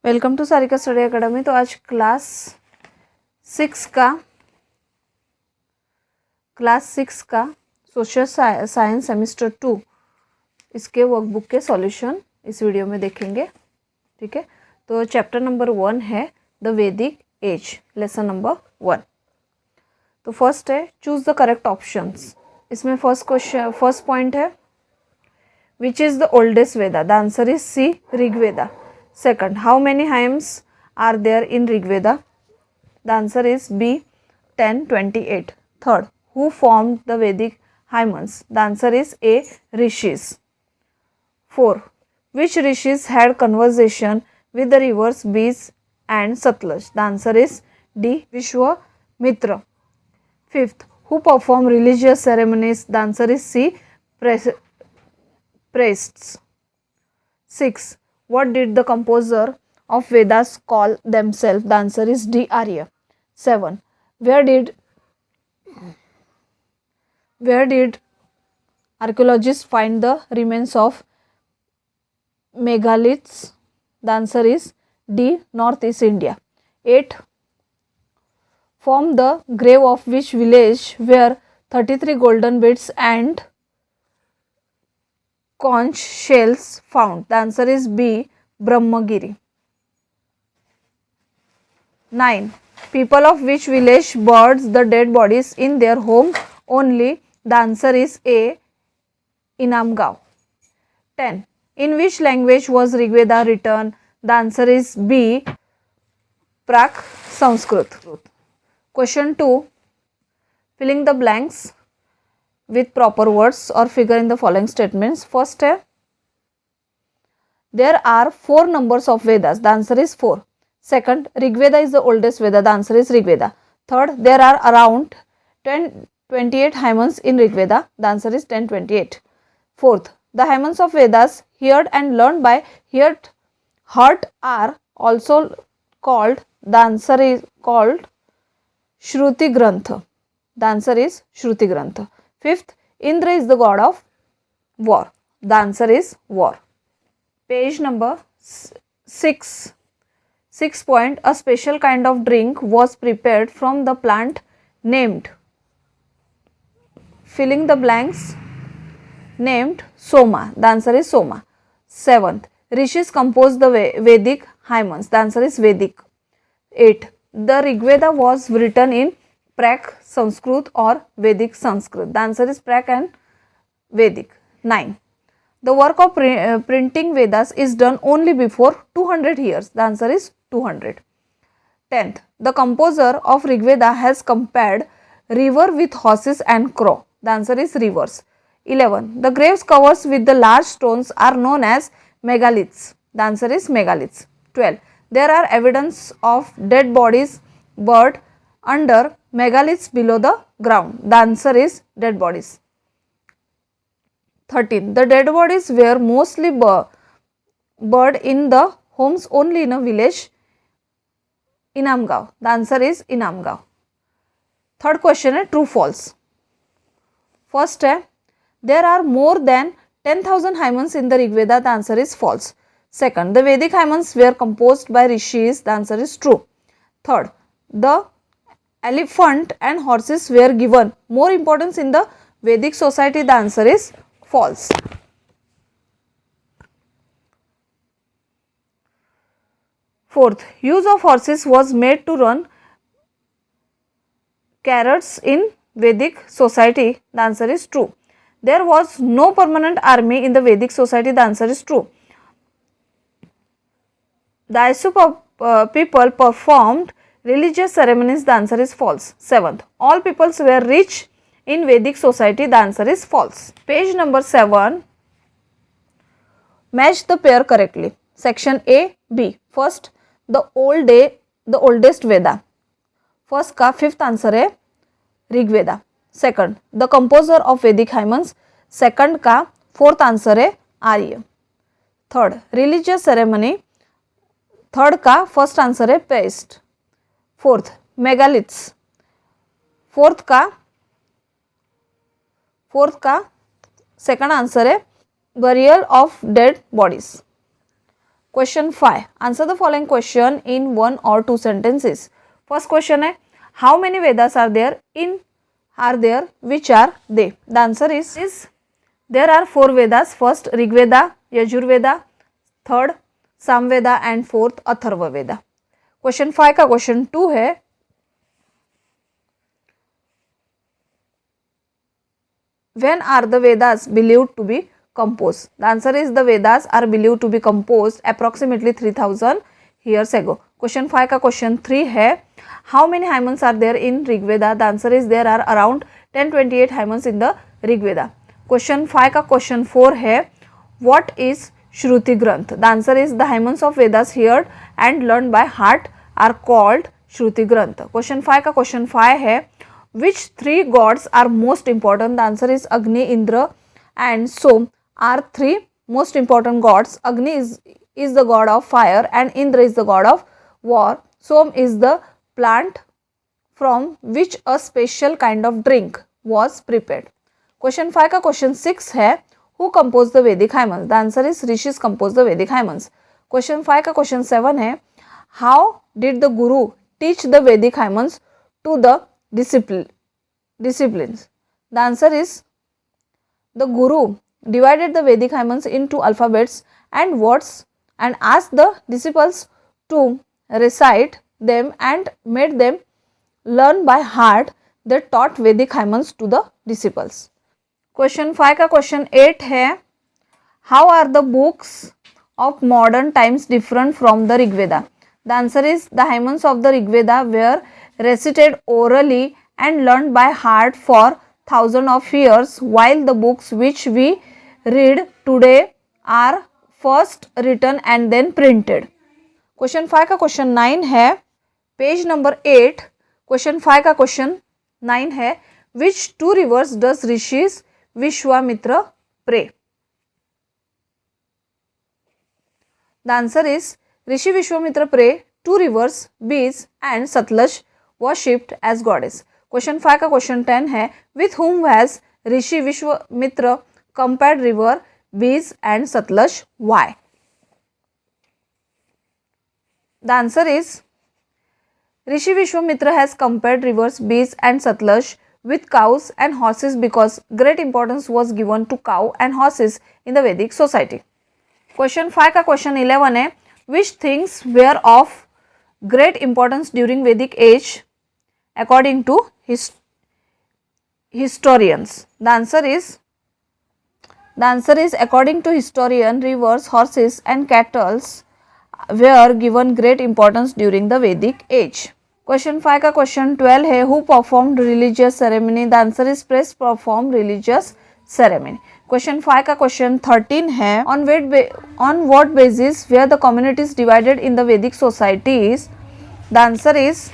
Welcome to Sarika study academy. तो आज class six का सोशल साइंस सेमेस्टर 2 इसके वर्कबुक के सॉल्यूशन इस वीडियो में देखेंगे। ठीक है, तो चैप्टर नंबर 1 है द वैदिक एज, लेसन नंबर 1। तो फर्स्ट है चूज द करेक्ट ऑप्शंस। इसमें फर्स्ट पॉइंट है which is the oldest Veda. The answer is C, Rigveda. Second, how many hymns are there in Rig Veda? The answer is B, 1028. Third, who formed the Vedic hymns? The answer is A, Rishis. 4. Which rishis had conversation with the rivers Beas and Satluj? The answer is D, Vishwamitra. Fifth, who performed religious ceremonies? The answer is C, priests. 6. What did the composer of Vedas call themselves? The answer is D, Arya. 7. Where did archaeologists find the remains of megaliths? The answer is D, Northeast India. 8. From the grave of which village were 33 golden beads and conch shells found? The answer is B, Brahmagiri. 9. People of which village buried the dead bodies in their home only? The answer is A, Inamgaon. 10. In which language was Rig Veda written? The answer is B, Prak Sanskrit. Question 2. Filling the blanks with proper words or figure in the following statements. First है there are 4 numbers of Vedas. The answer is 4. Second, Rig Veda is the oldest Veda. The answer is Rig Veda. Third, there are around 1028 hymns in Rig Veda. The answer is 1028. Fourth, the hymns of Vedas heard and learned by heart are also called. The answer is called Shruti Grantha. The answer is Shruti Grantha. Fifth, Indra is the god of war. The answer is war. Page number 6. 6 point, a special kind of drink was prepared from the plant named. Filling the blanks, named Soma. The answer is Soma. 7th, Rishis composed the Vedic hymns. The answer is Vedic. 8. The Rig Veda was written in Prak Sanskrit or Vedic Sanskrit. The answer is Prak and Vedic. 9. The work of printing Vedas is done only before 200 years. The answer is 200. 10th. The composer of Rig Veda has compared river with horses and crow. The answer is rivers. 11. The graves covered with the large stones are known as megaliths. The answer is megaliths. 12. There are evidence of dead bodies buried under megaliths below the ground. The answer is dead bodies. 13. The dead bodies were mostly buried in the homes only in a village, Inamgaon. The answer is Inamgaon. Third question है true false. First है there are more than 10,000 hymns in the Rig Veda. The answer is false. Second, the Vedic hymns were composed by rishis. The answer is true. Third, the elephant and horses were given more importance in the Vedic society. The answer is false. Fourth, use of horses was made to run carrots in Vedic society. The answer is true. There was no permanent army in the Vedic society. The answer is true. The Aisu people performed religious ceremonies. The answer is false. 7th, all peoples were rich in Vedic society. The answer is false. Page number 7. Match the pair correctly. Section A, B. First, the oldest Veda. First का 5th answer है Rig Veda. Second, the composer of Vedic hymns. Second का 4th answer है Arya. Third, religious ceremony. Third का 1st answer है paste. Fourth, megaliths. Fourth का 2nd answer है burial of dead bodies. Question 5, answer the following question in 1 or 2 sentences. First question है, how many Vedas are there which are they. The answer is there are 4 Vedas. First Rigveda, Yajurveda, third Samaveda and fourth Atharvaveda. Question 5 का question 2 है, when are the Vedas believed to be composed? The answer is the Vedas are believed to be composed approximately 3000 years ago. Question 5 का question 3 है, how many hymns are there in Rig Veda? The answer is there are around 1028 hymns in the Rig Veda. Question 5 का question 4 है, what is Shruti Granth? The answer is the hymns of Vedas heard and learned by heart are called Shruti Granth. Question 5 का question 5 है, which 3 gods are most important? The answer is Agni, Indra and Som are 3 most important gods. Agni is the god of fire and Indra is the god of war. Som is the plant from which a special kind of drink was prepared. Question 5 का question 6 है, who composed the Vedic hymns? The answer is rishis composed the Vedic hymns. Question 5 का question 7 है, how did the guru teach the Vedic hymns to the disciplines? The answer is the guru divided the Vedic hymns into alphabets and words and asked the disciples to recite them and made them learn by heart. They taught Vedic hymns to the disciples. Question 5 का question 8 है, how are the books of modern times different from the Rig Veda? The answer is the hymns of the Rig Veda were recited orally and learned by heart for thousands of years, while the books which we read today are first written and then printed. Question 5 का question 9 है, page number 8. Question 5 का question 9 है, which 2 rivers does rishis Vishwamitra pray? The answer is Rishi Vishwamitra pray 2 rivers, Beej and Satluj worshipped as goddess. Question 5 का question 10 है, with whom has Rishi Vishwamitra compared river Beej and Satluj? Why? The answer is Rishi Vishwamitra has compared rivers Beej and Satluj with cows and horses because great importance was given to cow and horses in the Vedic society. Question 5 का question 11 है, which things were of great importance during Vedic age according to historians? The answer is according to historian, rivers, horses and cattle were given great importance during the Vedic age. Question 5 का question 12 है, who performed religious ceremony? The answer is priests performed religious ceremony. Question 5 का question 13 है, on what basis were the communities divided in the Vedic societies? The answer is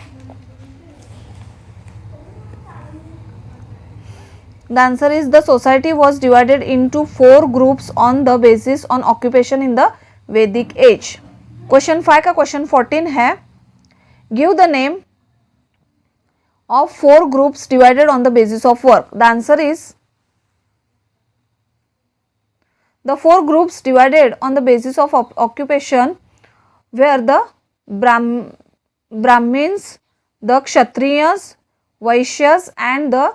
the society was divided into 4 groups on the basis on occupation in the Vedic age. Question 5 का question 14 है, give the name of 4 groups divided on the basis of work. The answer is the 4 groups divided on the basis of occupation were the Brahmins, the Kshatriyas, Vaishyas and the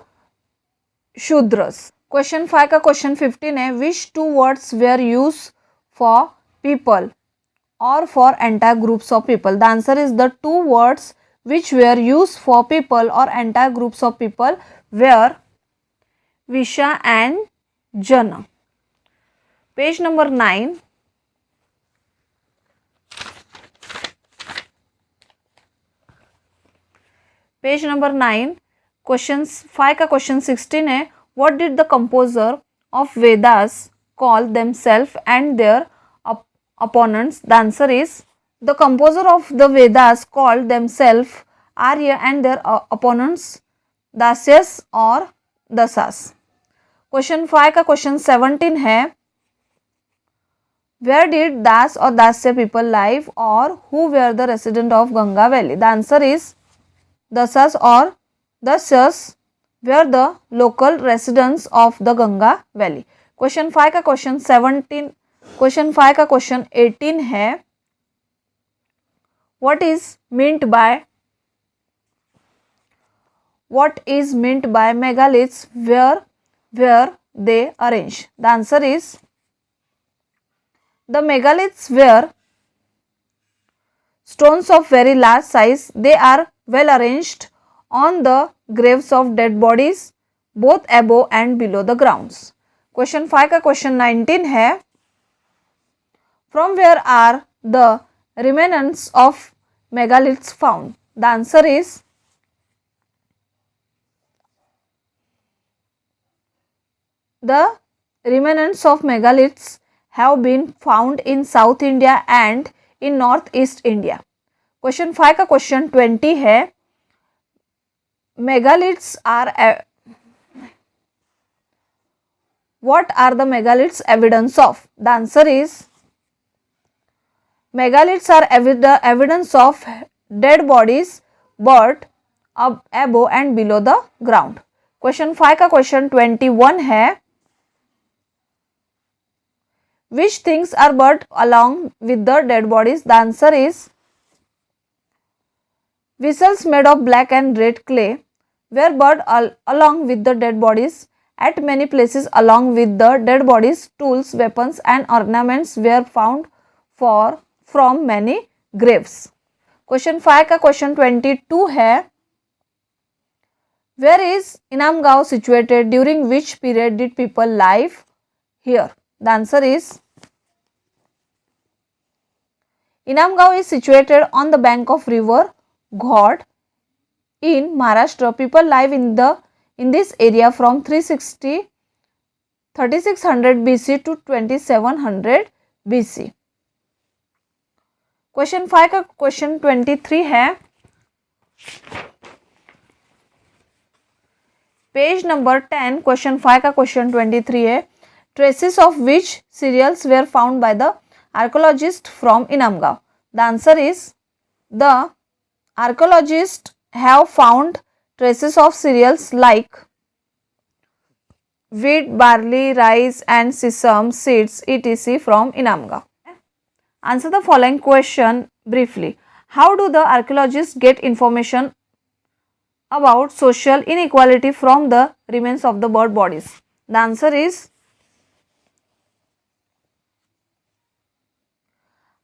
Shudras. Question 5 का question 15 है, which 2 words were used for people or for entire groups of people? The answer is the 2 words which were used for people or entire groups of people were Visha and Jana. Page number 9. Page number 9. Questions 5 का question 16 है, what did the composer of Vedas call themselves and their opponents? The answer is the composer of the Vedas called themselves Arya and their opponents Dasyas or Dasas. Question 5 का question 17 है, where did Das or Dasya people live or who were the resident of Ganga Valley? The answer is Dasas or Dasyas were the local residents of the Ganga Valley. Question 5 का question 17, question 5 का question 18 है, what is meant by megaliths where they arrange? The answer is the megaliths were stones of very large size. They are well arranged on the graves of dead bodies both above and below the grounds. Question 5 का question 19 है, from where are the remnants of megaliths found? The answer is the remnants of megaliths have been found in South India and in Northeast India. Question 5 का question 20 है, megaliths are what are the megaliths evidence of? The answer is megaliths are evidence of dead bodies but above and below the ground. Question 5 का question 21 है, which things are buried along with the dead bodies? The answer is vessels made of black and red clay were buried along with the dead bodies. At many places along with the dead bodies, tools, weapons and ornaments were found from many graves. Question 5 का question 22 है, where is Inamgaon situated? During which period did people live here? The answer is Inamgaon is situated on the bank of river Ghaut in Maharashtra. People live in this area from 3600 BC to 2700 BC. Question 5 का question 23 है, page number 10. Question 5 का question 23 है, traces of which cereals were found by the archaeologist from Inamgaon? The answer is the archaeologists have found traces of cereals like wheat, barley, rice and sesame seeds etc. from Inamgaon. Answer the following question briefly. How do the archaeologists get information about social inequality from the remains of the bird bodies? The answer is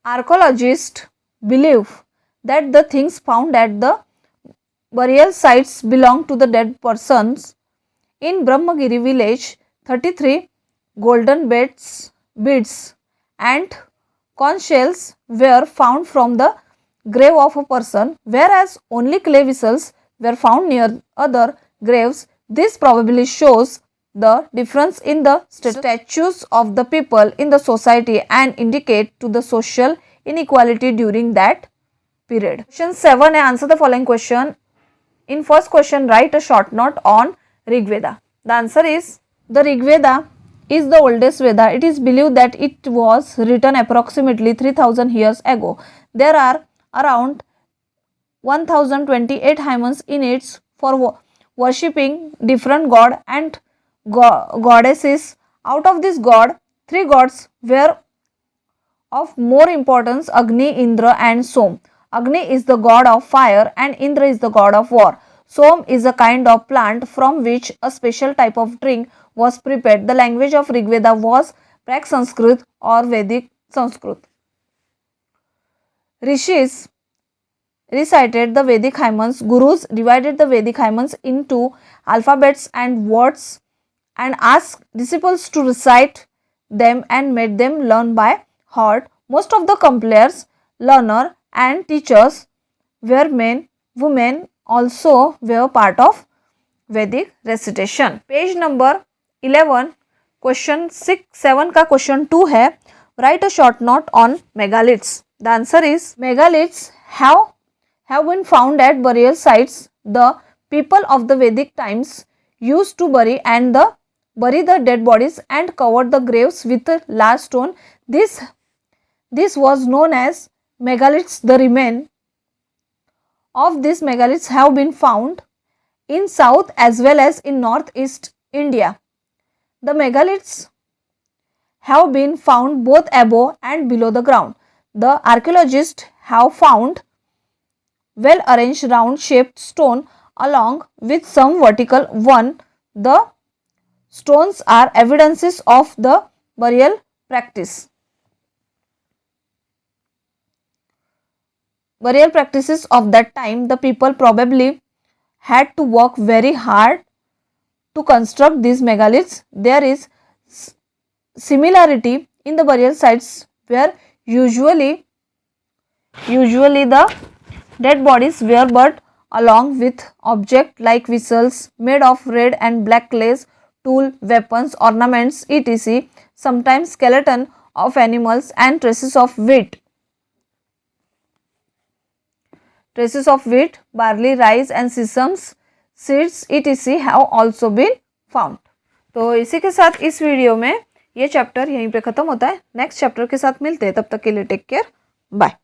archaeologists believe that the things found at the burial sites belong to the dead persons. In Brahmagiri village, 33 golden beads and conch shells were found from the grave of a person, whereas only clay vessels were found near other graves. This probably shows the difference in the statues of the people in the society and indicate to the social inequality during that period. Question 7 है, answer the following question. In first question, write a short note on Rig Veda. The answer is the Rig Veda is the oldest Veda. It is believed that it was written approximately 3000 years ago. There are around 1028 hymns in it for worshipping different god and goddesses. Out of this god, 3 gods were of more importance: Agni, Indra and Som. Agni is the god of fire and Indra is the god of war. Som is a kind of plant from which a special type of drink was prepared. The language of Rig Veda was Prak-Sanskrit or Vedic Sanskrit. Rishis recited the Vedic hymns. Gurus divided the Vedic hymns into alphabets and words and asked disciples to recite them and made them learn by heart. Most of the compilers, learner and teachers were men. Women also were part of Vedic recitation. Page number 11, question 7 का question 2 है, write a short note on megaliths. The answer is megaliths have been found at burial sites. The people of the Vedic times used to bury the dead bodies and covered the graves with a large stone. This was known as megaliths. The remains of these megaliths have been found in South as well as in Northeast India. The megaliths have been found both above and below the ground. The archaeologists have found well arranged round shaped stone along with some vertical one. The stones are evidences of the burial practice. Burial practices of that time, the people probably had to work very hard to construct these megaliths. There is similarity in the burial sites where usually the dead bodies were buried along with objects like vessels made of red and black clays, tool, weapons, ornaments, etc. Sometimes skeleton of animals and traces of wheat. Traces of wheat, barley, rice and sesame seeds etc. have also been found. तो इसी के साथ इस video में ये chapter यहीं पे ख़त्म होता है. नेक्स्ट चैप्टर के साथ मिलते हैं. तब तक के लिए टेक केयर. बाय.